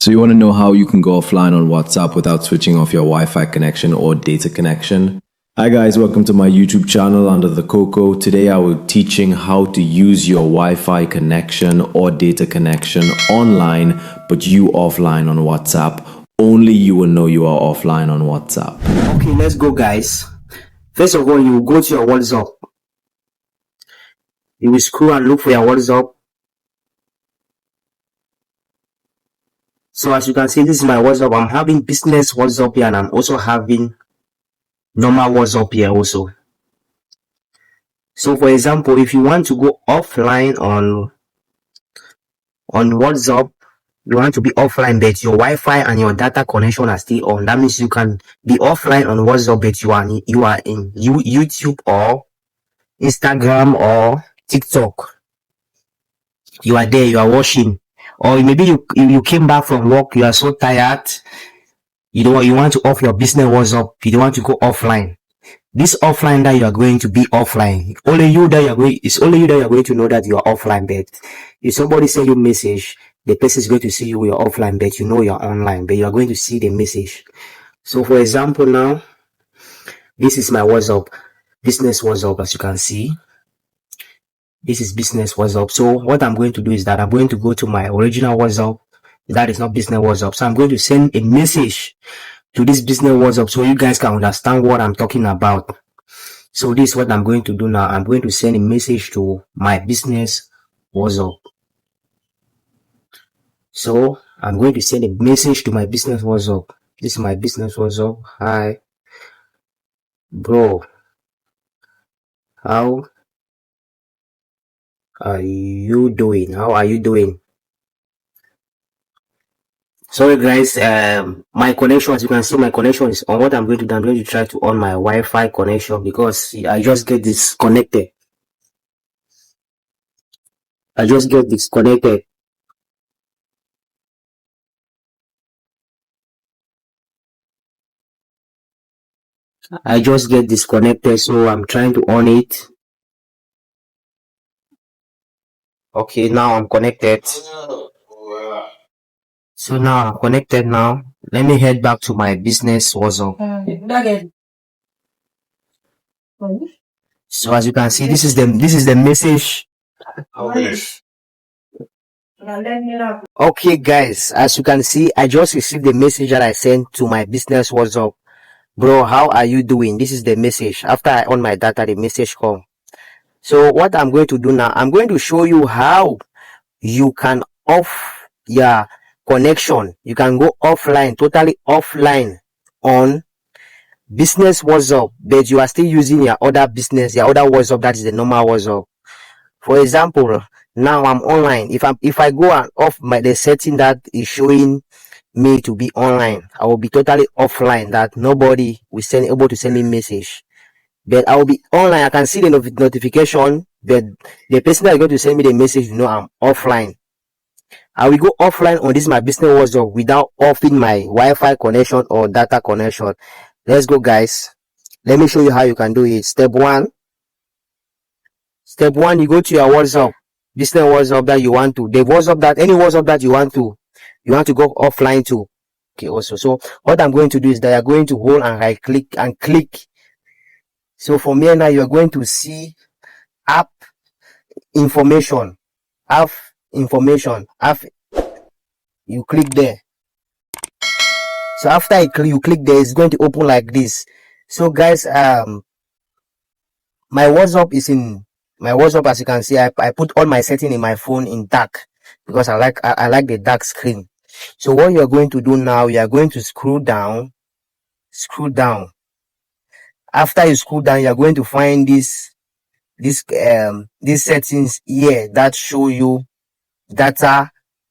So you want to know how you can go offline on WhatsApp without switching off your Wi-Fi connection or data connection? Hi guys, welcome to my YouTube channel under the Coco. Today I will be teaching how to use your Wi-Fi connection or data connection online, but you offline on WhatsApp. Only you will know you are offline on WhatsApp. Okay, let's go guys. First of all, you go to your WhatsApp. You will scroll and look for your WhatsApp. So as you can see, this is my WhatsApp. I'm having business WhatsApp here and I'm also having normal WhatsApp here also. So for example, if you want to go offline on WhatsApp, you want to be offline but your Wi-Fi and your data connection are still on. That means you can be offline on WhatsApp but you are in YouTube or Instagram or TikTok. You are there, you are watching. Or maybe you came back from work, you are so tired, you want to off your business WhatsApp, you don't want to go offline. This offline that you are going to be offline, it's only you that you are going to know that you are offline. But if somebody send you a message, the person is going to see you are offline, but you know you are online, but you are going to see the message. So for example, now this is my WhatsApp, business WhatsApp. As you can see, this is business WhatsApp. So what I'm going to do is that I'm going to go to my original WhatsApp. That is not business WhatsApp. So I'm going to send a message to this business WhatsApp so you guys can understand what I'm talking about. So this is what I'm going to do now. I'm going to send a message to my business WhatsApp. So I'm going to send a message to my business WhatsApp. This is my business WhatsApp. Hi, bro. How are you doing? How are you doing? Sorry guys, my connection, as you can see, my connection is on. What I'm going to do, I'm going to try to on my Wi-Fi connection because I just get disconnected. I just get disconnected. So I'm trying to on it. Okay, now I'm connected. So now I'm connected now. Let me head back to my business WhatsApp. So as you can see, this is the message. Okay guys, as you can see, I just received the message that I sent to my business WhatsApp. Bro, how are you doing? This is the message. After I on my data, the message come. So what I'm going to do now, I'm going to show you how you can off your connection. You can go offline, totally offline on business WhatsApp, but you are still using your other business, your other WhatsApp, that is the normal WhatsApp. For example, now I'm online. If I go and off the setting that is showing me to be online, I will be totally offline, that nobody will able to send me message. But I will be online. I can see the notification, but the person that is going to send me the message, I'm offline. I will go offline on this my business WhatsApp without offing my Wi-Fi connection or data connection. Let's go guys. Let me show you how you can do it. Step one, you go to your WhatsApp, business WhatsApp that you want to, the WhatsApp that any WhatsApp that you want to go offline to. Okay, also. So what I'm going to do is that you're going to hold and right click and click. So from here now you're going to see app information. You click there. So after you click there, it's going to open like this. So guys, my WhatsApp, as you can see, I put all my settings in my phone in dark because I like the dark screen. So what you're going to do now, you are going to scroll down. After you scroll down, you're going to find these settings here that show you data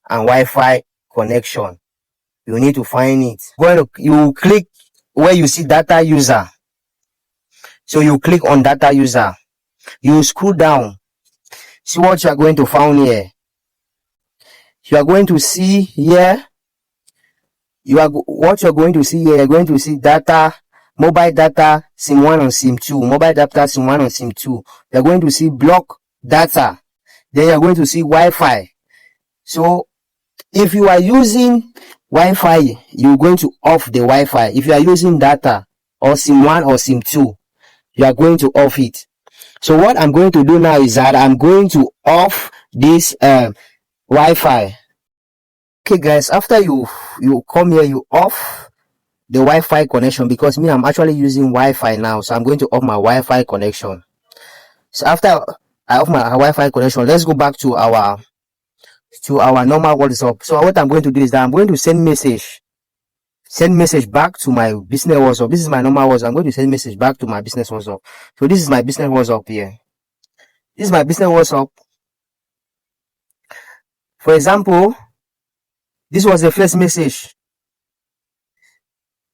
and Wi-Fi connection. You need to find it. You click where you see data user. So you click on data user. You scroll down. See what you are going to find here. You are going to see here. What you're going to see here. You're going to see data, mobile data, SIM 1 and SIM 2. Mobile data, SIM 1 and SIM 2. You're going to see block data. Then you're going to see Wi-Fi. So if you are using Wi-Fi, you're going to off the Wi-Fi. If you are using data or SIM 1 or SIM 2, you are going to off it. So what I'm going to do now is that I'm going to off this Wi-Fi. Okay guys, after you come here, you off the Wi-Fi connection, because me, I'm actually using Wi-Fi now, so I'm going to off my Wi-Fi connection. So after I off my Wi-Fi connection, let's go back to our normal WhatsApp. So what I'm going to do is that I'm going to send message back to my business WhatsApp. This is my normal WhatsApp. I'm going to send message back to my business WhatsApp. So this is my business WhatsApp here. This is my business WhatsApp. For example, this was the first message.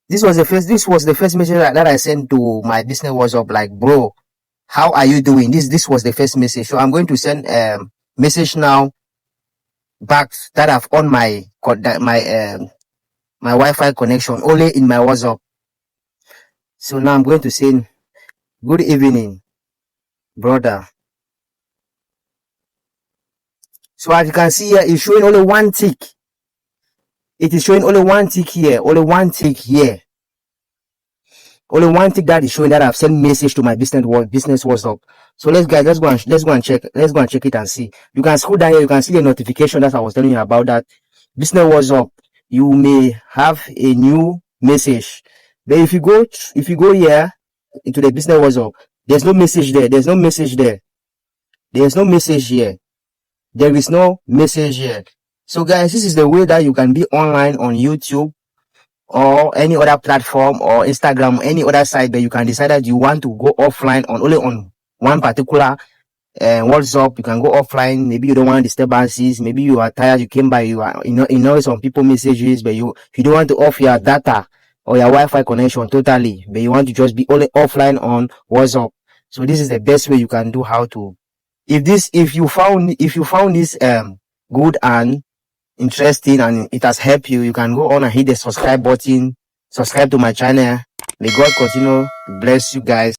This was the first message that I sent to my business WhatsApp. Like, bro, how are you doing? This was the first message. So I'm going to send message now back that I've on my Wi-Fi connection only in my WhatsApp. So now I'm going to say, good evening, brother. So as you can see here, it's showing only one tick. It is showing only one tick here, only one tick here. Only one tick that is showing that I've sent message to my business WhatsApp. So let's go and check it and see. You can scroll down here, you can see the notification that I was telling you about, that business WhatsApp, you may have a new message. But if you go here into the business WhatsApp, there's no message there. There's no message there. There's no message here. There is no message here. So guys, this is the way that you can be online on YouTube or any other platform or Instagram, any other site, but you can decide that you want to go offline on only on one particular WhatsApp. You can go offline. Maybe you don't want disturbances. Maybe you are tired. You came by. You know some people messages, but you don't want to off your data or your Wi-Fi connection totally, but you want to just be only offline on WhatsApp. So this is the best way you can do how to. If you found this good and interesting and it has helped you, you can go on and hit the subscribe button. Subscribe to my channel. May God continue to bless you guys.